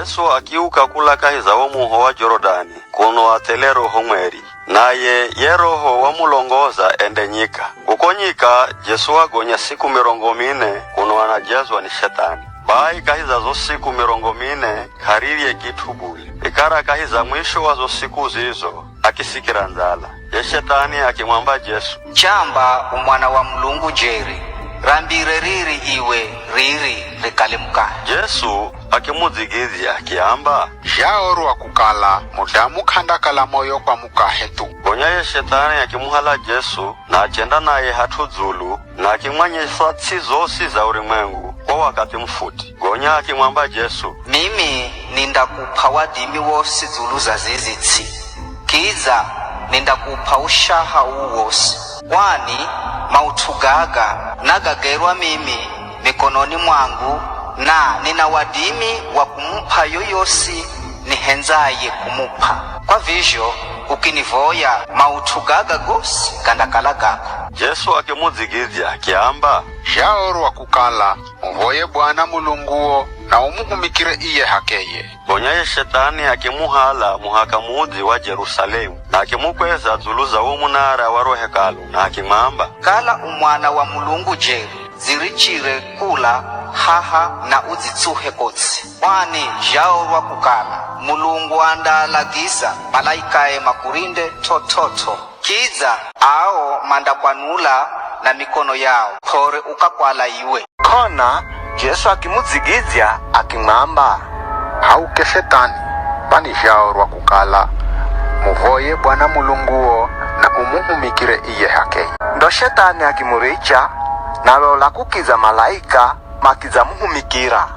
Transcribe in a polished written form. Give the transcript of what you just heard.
Yesu akiuka kula kahiza wa muho wa Jorodani kuno atele Roho Mweri, naye ye Roho wamulongoza ende nyika. Uko nyika Yesu agonya siku 40 kuno anajazwa ni shetani. Bai kahiza zo siku 40 hariri ekitubuli. Ikara kahiza mwisho wa zo siku zizo akisikira nzala. Ye shetani akimwamba Yesu, chamba umwana wa Mulungu jeri, rambire riri iwe riri rikalimuka. Yesu akimuzigizia akiamba, jaorwa kukala mudamu khandakala moyo kwa mukahetu. Gonya ye shetani akimuhala Yesu na achenda naye hatudzulu na akimwanyesa zosi za ulimwengu kwa wakati mfuti. Gonya akimwamba Yesu, mimi nindakupa wadimi wosi dzulu za zizitsi, kiza nindakupa ushaha uwosi, kwani mautugaga nagagerwa mimi mikononi mwangu, na nina wadimi wa kumupa yoyosi nihenzaye kumupa. Kwa vizho ukinivoya mautugaga gosi gandakala gako. Yesu akimuzigizia akiamba, jaorwa kukala muvoye Bwana Mulunguo na umuhumikire iye hakeye. Gonya ye shetani akimuhala muhakamuzi wa Jerusalemu na akimukweza dzulu za umunara wa rohekalu na akimamba, kala umwana wa Mulungu jeri zirichire kula haha na uzitsuhe kotsi, kwani jaorwa kukala Mulungu andalagiza malaikae makurinde tototo, kiza ao mandakwanula na mikono yao kore ukakwala iwe. Kona Yesu akimuzigizia akimwamba, hauke shetani, pani jaorwa kukala muvoye Bwana Mulunguo na umuhumikire iye hakeye. Ndo shetani akimuricha nalola kukiza malaika makiza muhumikira.